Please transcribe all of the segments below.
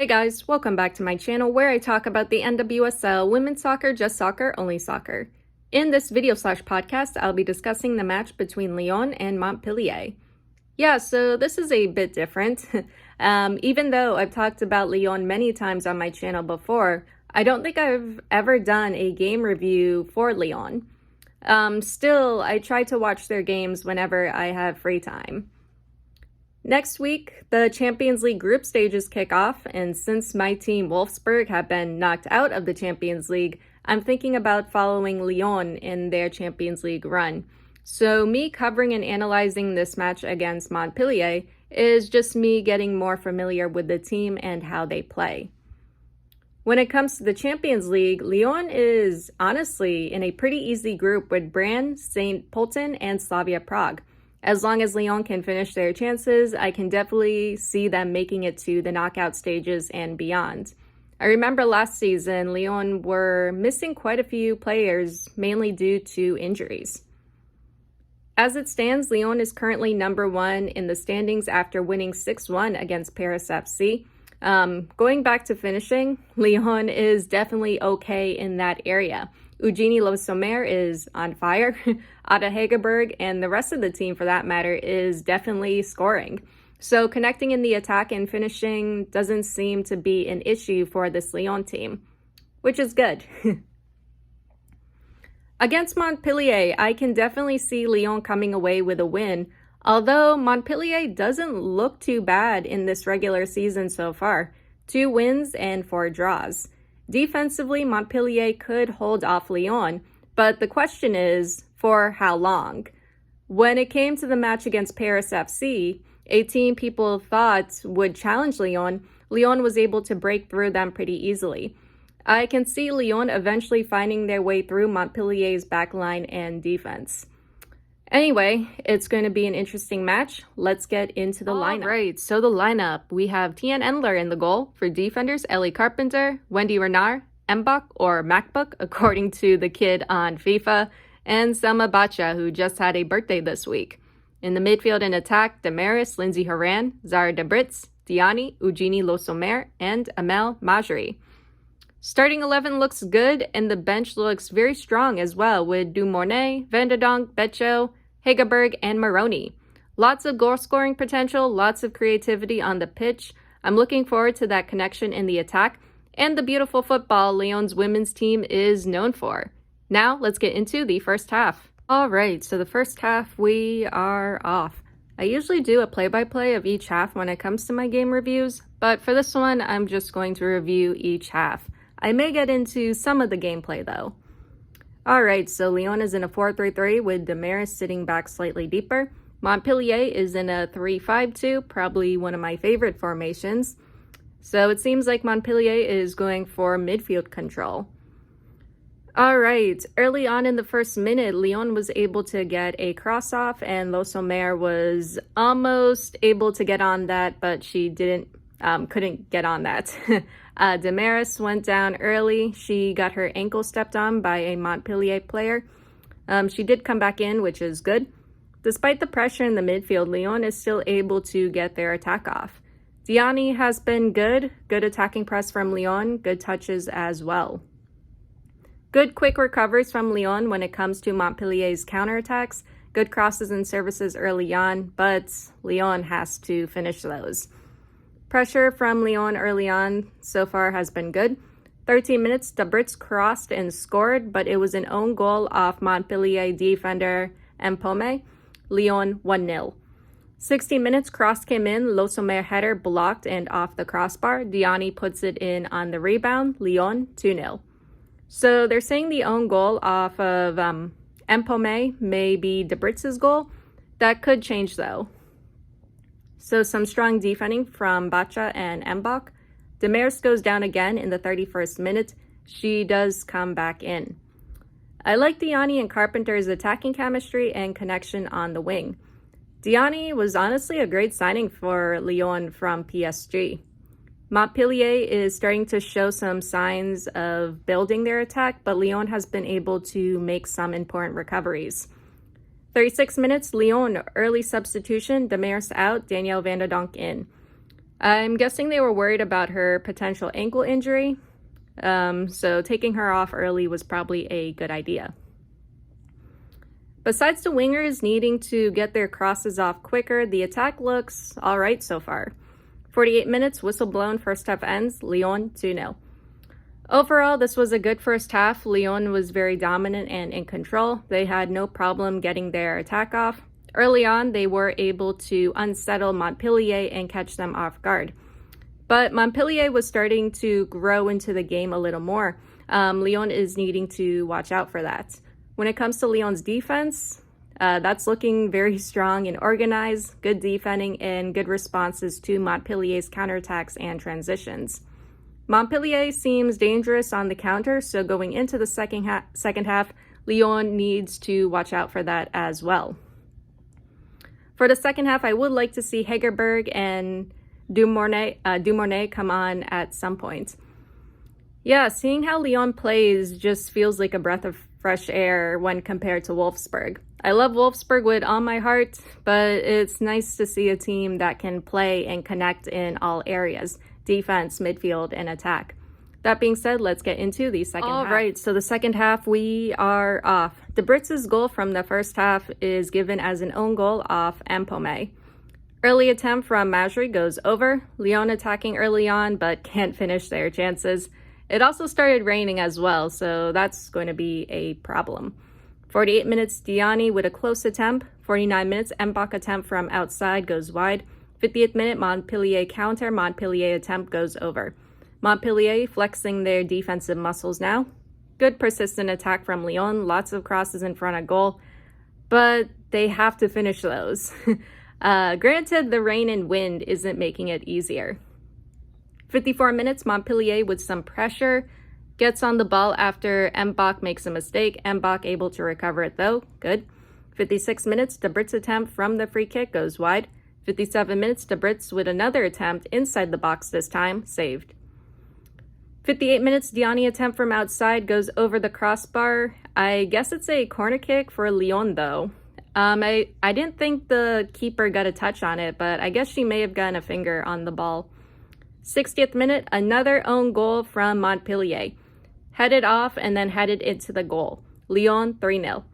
Hey guys, welcome back to my channel where I talk about the NWSL, women's soccer, just soccer, only soccer. In this video/podcast, I'll be discussing the match between Lyon and Montpellier. Yeah, so this is a bit different. Even though I've talked about Lyon many times on my channel before, I don't think I've ever done a game review for Lyon. Still, I try to watch their games whenever I have free time. Next week, the Champions League group stages kick off, and since my team Wolfsburg have been knocked out of the Champions League, I'm thinking about following Lyon in their Champions League run. So me covering and analyzing this match against Montpellier is just me getting more familiar with the team and how they play. When it comes to the Champions League, Lyon is honestly in a pretty easy group with Brann, St. Pölten, and Slavia Prague. As long as Lyon can finish their chances, I can definitely see them making it to the knockout stages and beyond. I remember last season, Lyon were missing quite a few players, mainly due to injuries. As it stands, Lyon is currently number 1 in the standings after winning 6-1 against Paris FC. Going back to finishing, Lyon is definitely okay in that area. Eugenie Le Sommer is on fire. Ada Hegerberg and the rest of the team, for that matter, is definitely scoring. So connecting in the attack and finishing doesn't seem to be an issue for this Lyon team, which is good. Against Montpellier, I can definitely see Lyon coming away with a win, although Montpellier doesn't look too bad in this regular season so far. 2 wins and 4 draws. Defensively, Montpellier could hold off Lyon, but the question is, for how long? When it came to the match against Paris FC, a team people thought would challenge Lyon, Lyon was able to break through them pretty easily. I can see Lyon eventually finding their way through Montpellier's backline and defense. Anyway, it's going to be an interesting match. Let's get into the lineup. Right, so the lineup. We have Tian Endler in the goal. For defenders, Ellie Carpenter, Wendy Renard, Mbok or MacBook, according to the kid on FIFA, and Selma Bacha, who just had a birthday this week. In the midfield and attack, Damaris, Lindsay Horan, Zara Debritz, Diani, Eugenie Le Sommer, and Amel Majri. Starting 11 looks good, and the bench looks very strong as well, with Dumornay, Vanderdonk, Betcho, Hegerberg, and Maroney. Lots of goal-scoring potential, lots of creativity on the pitch. I'm looking forward to that connection in the attack and the beautiful football Lyon's women's team is known for. Now, let's get into the first half. All right, so the first half, we are off. I usually do a play-by-play of each half when it comes to my game reviews, but for this one, I'm just going to review each half. I may get into some of the gameplay, though. Alright, so Lyon is in a 4-3-3 with Damaris sitting back slightly deeper. Montpellier is in a 3-5-2, probably one of my favorite formations. So it seems like Montpellier is going for midfield control. Alright, early on in the first minute, Lyon was able to get a cross-off, and Le Sommer was almost able to get on that, but she couldn't get on that. Damaris went down early. She got her ankle stepped on by a Montpellier player. She did come back in, which is good. Despite the pressure in the midfield, Lyon is still able to get their attack off. Diani has been good. Good attacking press from Lyon. Good touches as well. Good quick recoveries from Lyon when it comes to Montpellier's counterattacks. Good crosses and services early on, but Lyon has to finish those. Pressure from Lyon early on so far has been good. 13 minutes, Debritz crossed and scored, but it was an own goal off Montpellier defender Mpome. Lyon 1-0. 16 minutes, cross came in, Le Sommer header blocked and off the crossbar. Diani puts it in on the rebound. Lyon 2-0. So they're saying the own goal off of Mpome may be Debritz's goal. That could change though. So some strong defending from Bacha and Mbok. Damaris goes down again in the 31st minute. She does come back in. I like Diani and Carpenter's attacking chemistry and connection on the wing. Diani was honestly a great signing for Lyon from PSG. Montpellier is starting to show some signs of building their attack, but Lyon has been able to make some important recoveries. 36 minutes, Lyon, early substitution, Damaris out, Danielle Vanderdonk in. I'm guessing they were worried about her potential ankle injury, so taking her off early was probably a good idea. Besides the wingers needing to get their crosses off quicker, the attack looks alright so far. 48 minutes, whistle blown, first half ends, Lyon 2-0. Overall, this was a good first half. Lyon was very dominant and in control. They had no problem getting their attack off. Early on, they were able to unsettle Montpellier and catch them off guard. But Montpellier was starting to grow into the game a little more. Lyon is needing to watch out for that. When it comes to Lyon's defense, that's looking very strong and organized, good defending, and good responses to Montpellier's counterattacks and transitions. Montpellier seems dangerous on the counter, so going into the second half, Lyon needs to watch out for that as well. For the second half, I would like to see Hegerberg and Dumornay come on at some point. Yeah, seeing how Lyon plays just feels like a breath of fresh air when compared to Wolfsburg. I love Wolfsburg with all my heart, but it's nice to see a team that can play and connect in all areas: defense, midfield, and attack. That being said, let's get into the second half. All right, so the second half, we are off. De Brits's goal from the first half is given as an own goal off Mpome. Early attempt from Majri goes over. Lyon attacking early on, but can't finish their chances. It also started raining as well, so that's going to be a problem. 48 minutes, Diani with a close attempt. 49 minutes, Mbak attempt from outside goes wide. 50th minute, Montpellier counter. Montpellier attempt goes over. Montpellier flexing their defensive muscles now. Good persistent attack from Lyon. Lots of crosses in front of goal, but they have to finish those. Granted, the rain and wind isn't making it easier. 54 minutes, Montpellier with some pressure. Gets on the ball after Mbak makes a mistake. Mbak able to recover it though. Good. 56 minutes, De Brits attempt from the free kick goes wide. 57 minutes, De Brits with another attempt inside the box this time. Saved. 58 minutes, Diani attempt from outside goes over the crossbar. I guess it's a corner kick for Lyon though. I didn't think the keeper got a touch on it, but I guess she may have gotten a finger on the ball. 60th minute, another own goal from Montpellier. Headed off and then headed into the goal. Lyon 3-0.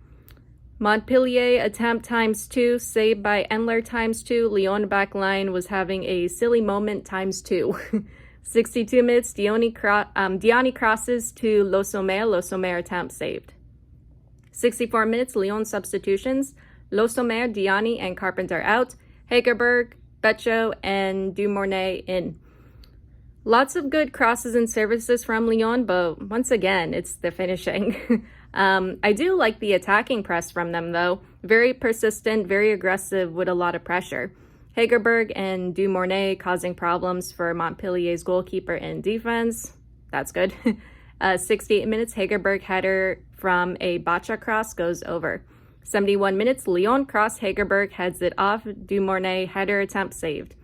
Montpellier attempt ×2, saved by Endler ×2. Lyon back line was having a silly moment ×2. 62 minutes, Diani crosses to Le Sommer attempt saved. 64 minutes, Lyon substitutions. Le Sommer, Diani, and Carpenter out. Hegerberg, Becho, and Dumornay in. Lots of good crosses and services from Lyon, but once again, it's the finishing. I do like the attacking press from them, though. Very persistent, very aggressive with a lot of pressure. Hegerberg and Dumornay causing problems for Montpellier's goalkeeper and defense. That's good. 68 minutes, Hegerberg header from a Bacha cross goes over. 71 minutes, Lyon cross, Hegerberg heads it off. Dumornay header attempt saved.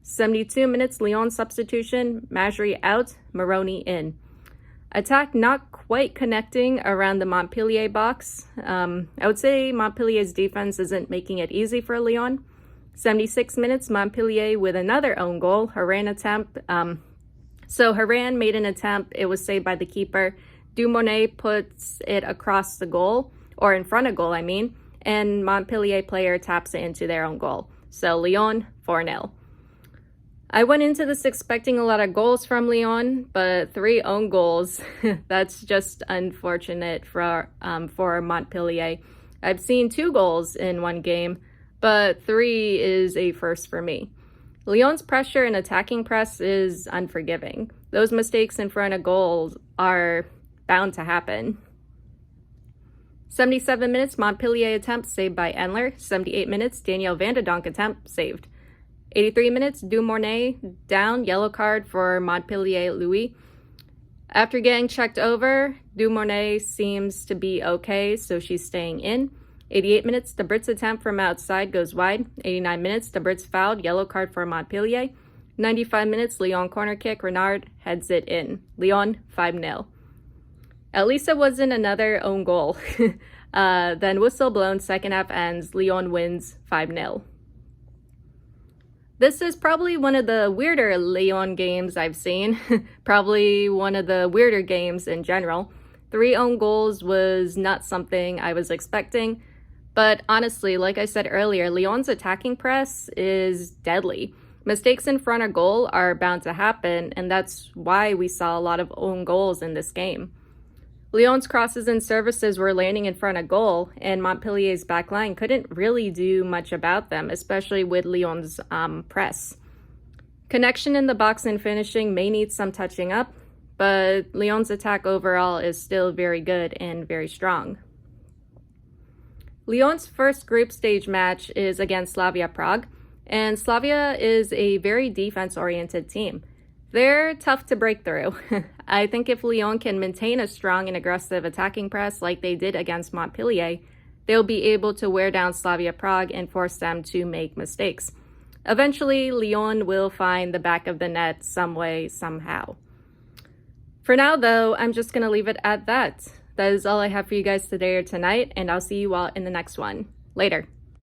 72 minutes, Lyon substitution, Majri out, Moroni in. Attack not quite connecting around the Montpellier box. I would say Montpellier's defense isn't making it easy for Lyon. 76 minutes, Montpellier with another own goal, Haran attempt. So Haran made an attempt, it was saved by the keeper. Dumornay puts it across the goal, or in front of goal, I mean, and Montpellier player taps it into their own goal. So Lyon 4-0. I went into this expecting a lot of goals from Lyon, but 3 own goals. That's just unfortunate for Montpellier. I've seen 2 goals in one game, but 3 is a first for me. Lyon's pressure and attacking press is unforgiving. Those mistakes in front of goals are bound to happen. 77 minutes, Montpellier attempt saved by Endler. 78 minutes, Daniel Van de Donk attempt saved. 83 minutes, Dumornay down, yellow card for Montpellier Louis. After getting checked over, Dumornay seems to be okay, so she's staying in. 88 minutes, De Brits attempt from outside goes wide. 89 minutes, De Brits fouled, yellow card for Montpellier. 95 minutes, Lyon corner kick, Renard heads it in. Lyon 5-0. At least it wasn't another own goal. Then whistle blown, second half ends, Lyon wins 5-0. This is probably one of the weirder Lyon games I've seen, probably one of the weirder games in general. 3 own goals was not something I was expecting, but honestly, like I said earlier, Lyon's attacking press is deadly. Mistakes in front of goal are bound to happen, and that's why we saw a lot of own goals in this game. Lyon's crosses and services were landing in front of goal, and Montpellier's backline couldn't really do much about them, especially with Lyon's press. Connection in the box and finishing may need some touching up, but Lyon's attack overall is still very good and very strong. Lyon's first group stage match is against Slavia Prague, and Slavia is a very defense-oriented team. They're tough to break through. I think if Lyon can maintain a strong and aggressive attacking press like they did against Montpellier, they'll be able to wear down Slavia Prague and force them to make mistakes. Eventually, Lyon will find the back of the net some way, somehow. For now, though, I'm just going to leave it at that. That is all I have for you guys today or tonight, and I'll see you all in the next one. Later.